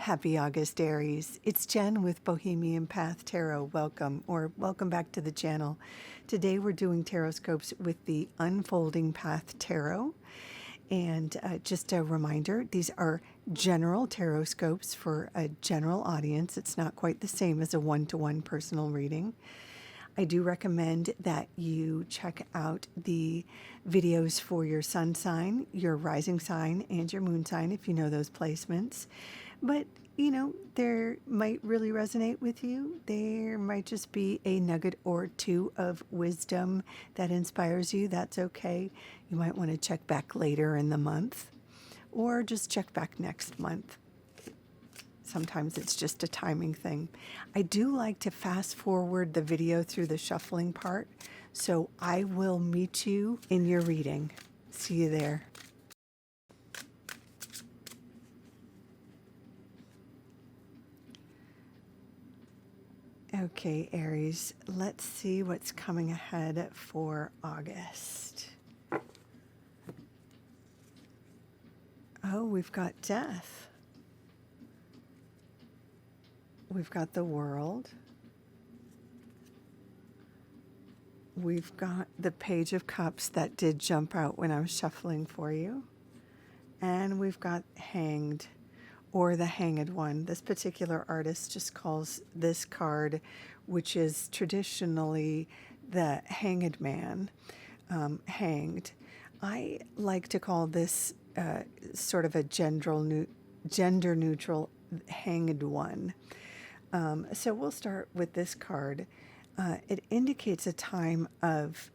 Happy August, Aries. It's Jen with Bohemian Path Tarot. Welcome back to the channel. Today we're doing Tarotscopes with the Unfolding Path Tarot. And just a reminder, these are general Tarotscopes for a general audience. It's not quite the same as a one-to-one personal reading. I do recommend that you check out the videos for your sun sign, your rising sign, and your moon sign if you know those placements. But, you know, there might really resonate with you. There might just be a nugget or two of wisdom that inspires you. That's okay. You might want to check back later in the month or just check back next month. Sometimes it's just a timing thing. I do like to fast forward the video through the shuffling part, so I will meet you in your reading. See you there. Okay, Aries, let's see what's coming ahead for August. Oh, we've got death. We've got the World. We've got the Page of Cups that did jump out when I was shuffling for you. And we've got Hanged, or the Hanged One. This particular artist just calls this card, which is traditionally the Hanged Man, hanged. I like to call this sort of a gender neutral Hanged One. So we'll start with this card. It indicates a time of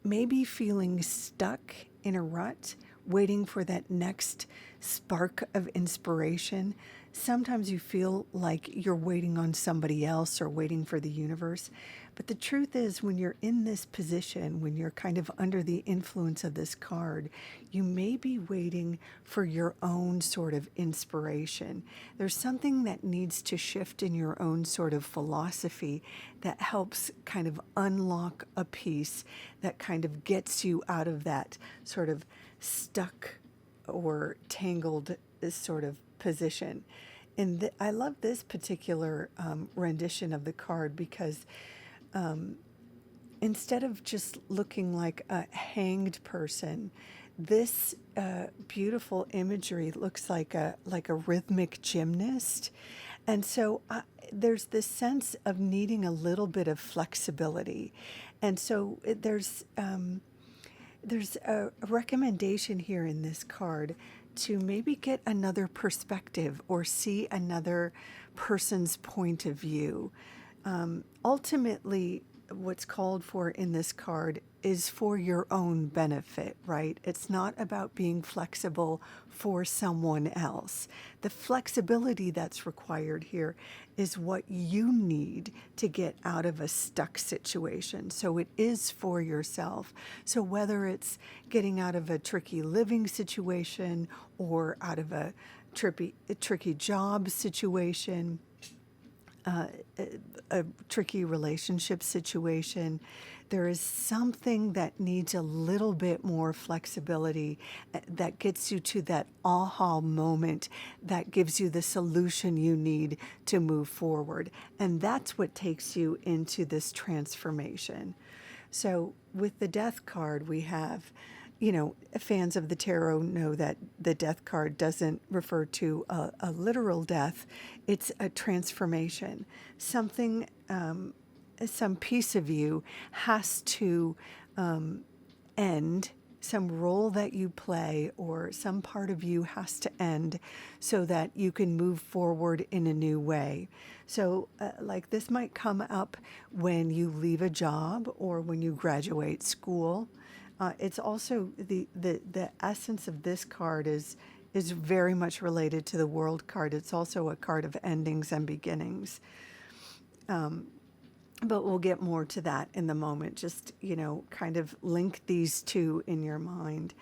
maybe feeling stuck in a rut, waiting for that next spark of inspiration. Sometimes you feel like you're waiting on somebody else or waiting for the universe. But the truth is, when you're in this position, when you're kind of under the influence of this card, you may be waiting for your own sort of inspiration. There's something that needs to shift in your own sort of philosophy that helps kind of unlock a piece that kind of gets you out of that sort of stuck or tangled sort of position. And I love this particular rendition of the card because instead of just looking like a hanged person, this beautiful imagery looks like a rhythmic gymnast. And so there's this sense of needing a little bit of flexibility. And so there's a recommendation here in this card to maybe get another perspective or see another person's point of view. Ultimately, what's called for in this card is for your own benefit, right? It's not about being flexible for someone else. The flexibility that's required here is what you need to get out of a stuck situation. So it is for yourself. So whether it's getting out of a tricky living situation or out of a tricky job situation, a tricky relationship situation, there is something that needs a little bit more flexibility that gets you to that aha moment that gives you the solution you need to move forward. And that's what takes you into this transformation. So with the Death card, we have, you know, fans of the tarot know that the Death card doesn't refer to a literal death. It's a transformation. Something, some piece of you has to end. Some role that you play or some part of you has to end so that you can move forward in a new way. So like this might come up when you leave a job or when you graduate school. It's also the essence of this card is very much related to the World card. It's also a card of endings and beginnings. But we'll get more to that in the moment. Just, you know, kind of link these two in your mind.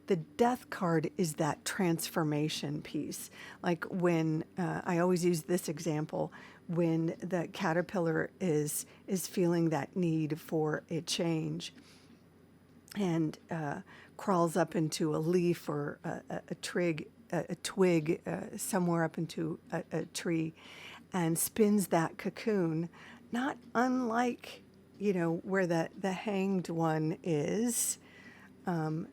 The Death card is that transformation piece. Like when, I always use this example, when the caterpillar is feeling that need for a change and crawls up into a leaf or a twig a twig somewhere up into a tree and spins that cocoon, not unlike, where the hanged one is. And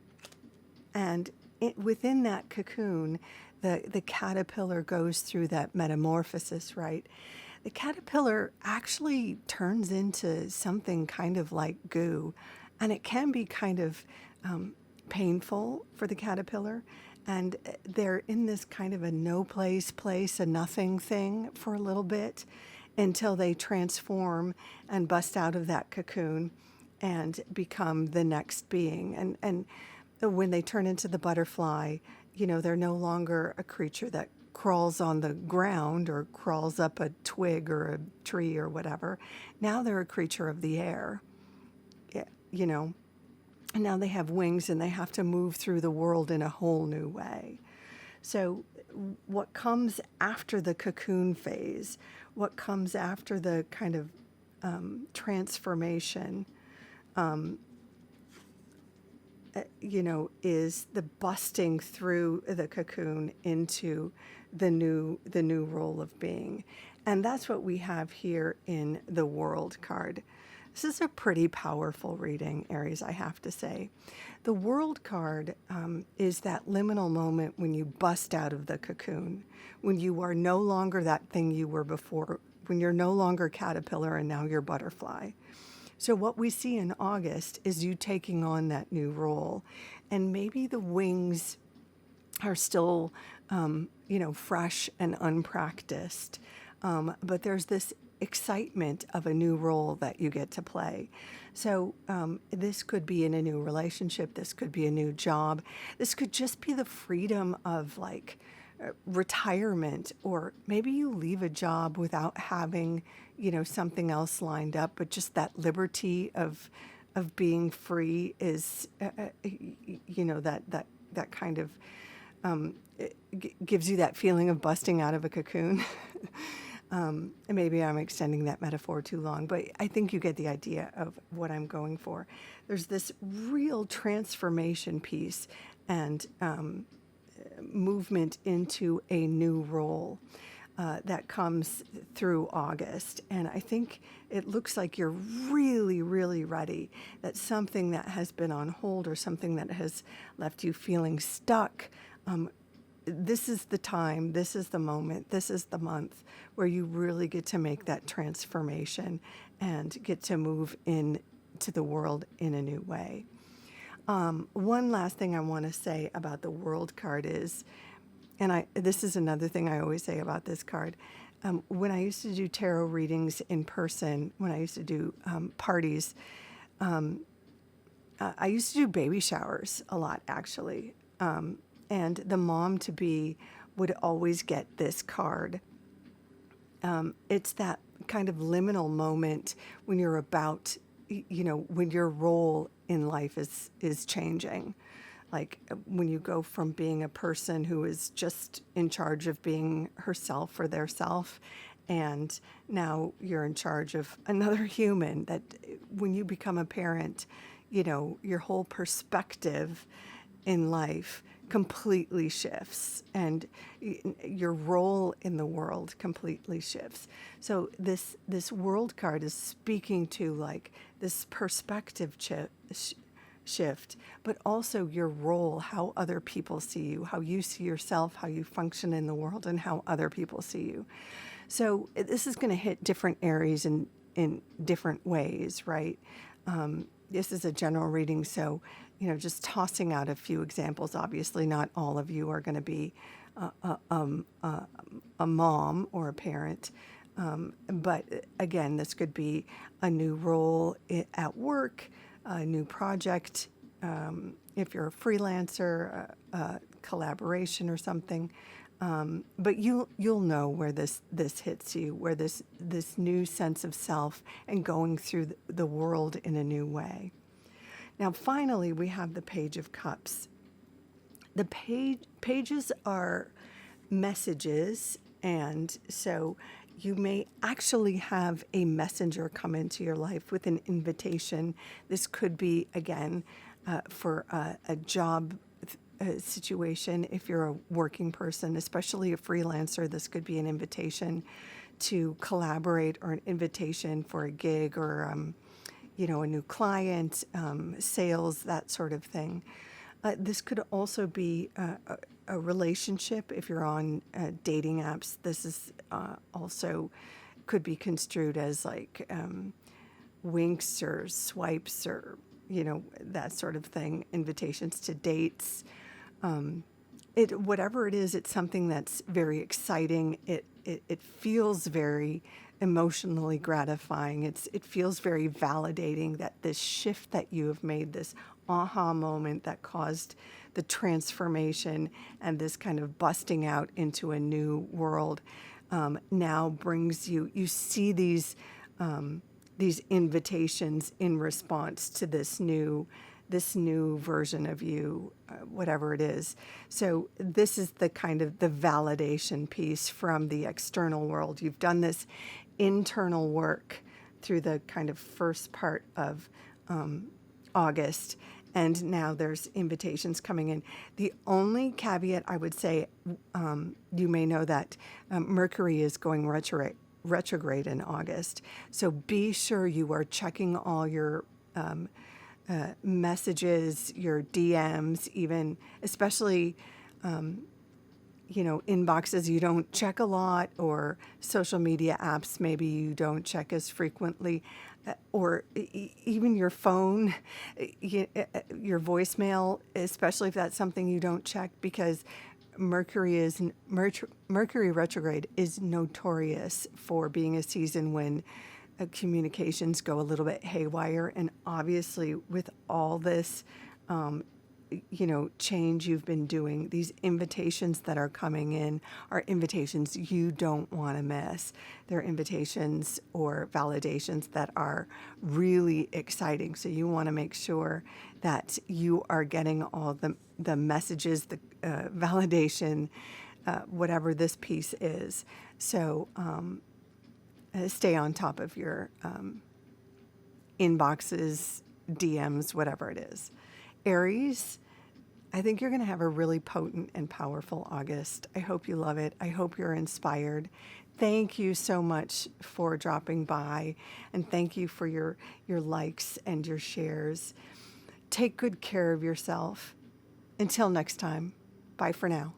within that cocoon, the caterpillar goes through that metamorphosis, right? The caterpillar actually turns into something kind of like goo, and it can be kind of painful for the caterpillar. And they're in this kind of a no place, a nothing thing for a little bit until they transform and bust out of that cocoon and become the next being. And when they turn into the butterfly, they're no longer a creature that crawls on the ground or crawls up a twig or a tree or whatever. Now they're a creature of the air, and now they have wings and they have to move through the world in a whole new way. So what comes after the cocoon phase, what comes after the kind of transformation, is the busting through the cocoon into the new role of being. And that's what we have here in the World card. This is a pretty powerful reading, Aries, I have to say. The World card is that liminal moment when you bust out of the cocoon, when you are no longer that thing you were before, when you're no longer caterpillar and now you're butterfly. So what we see in August is you taking on that new role. And maybe the wings are still, fresh and unpracticed. But there's this excitement of a new role that you get to play. So this could be in a new relationship. This could be a new job. This could just be the freedom of retirement, or maybe you leave a job without having, something else lined up, but just that liberty of being free is, that kind of gives you that feeling of busting out of a cocoon. And maybe I'm extending that metaphor too long, but I think you get the idea of what I'm going for. There's this real transformation piece and movement into a new role that comes through August. And I think it looks like you're really, really ready, that something that has been on hold or something that has left you feeling stuck, this is the time, this is the moment, this is the month where you really get to make that transformation and get to move into the world in a new way. One last thing I want to say about the World card is, and this is another thing I always say about this card, when I used to do tarot readings in person, when I used to do parties, I used to do baby showers a lot, actually. And the mom-to-be would always get this card. It's that kind of liminal moment when you're about, when your role in life is changing. Like when you go from being a person who is just in charge of being herself or their self, and now you're in charge of another human, that when you become a parent, your whole perspective in life completely shifts, and your role in the world completely shifts. So this World card is speaking to this perspective shift, but also your role, how other people see you, how you see yourself, how you function in the world, and how other people see you. So this is going to hit different areas in different ways, right? This is a general reading, so just tossing out a few examples. Obviously, not all of you are going to be a mom or a parent, but again, this could be a new role at work, a new project, if you're a freelancer, a collaboration or something. But you'll know where this hits you, where this new sense of self and going through the world in a new way. Now, finally, we have the Page of Cups. The pages are messages, and so you may actually have a messenger come into your life with an invitation. This could be, again, for a job situation. If you're a working person, especially a freelancer, this could be an invitation to collaborate or an invitation for a gig or, a new client, sales, that sort of thing. This could also be a relationship if you're on dating apps. This is also could be construed as like winks or swipes or, that sort of thing, invitations to dates. Whatever it is, it's something that's very exciting. It feels very emotionally gratifying. It feels very validating that this shift that you have made, this aha moment that caused the transformation and this kind of busting out into a new world, now brings you see these invitations in response to this new version of you, whatever it is. So this is the kind of the validation piece from the external world. You've done this internal work through the kind of first part of August, and now there's invitations coming in. The only caveat I would say, you may know that Mercury is going retrograde in August. So be sure you are checking all your messages, your DMs, even, especially, inboxes you don't check a lot, or social media apps maybe you don't check as frequently, or even your phone, your voicemail, especially if that's something you don't check, because Mercury retrograde is notorious for being a season when communications go a little bit haywire. And obviously, with all this, change you've been doing, these invitations that are coming in are invitations you don't want to miss. They're invitations or validations that are really exciting. So you want to make sure that you are getting all the messages, the validation, whatever this piece is. So stay on top of your inboxes, DMs, whatever it is. Aries, I think you're going to have a really potent and powerful August. I hope you love it. I hope you're inspired. Thank you so much for dropping by, and thank you for your likes and your shares. Take good care of yourself. Until next time, bye for now.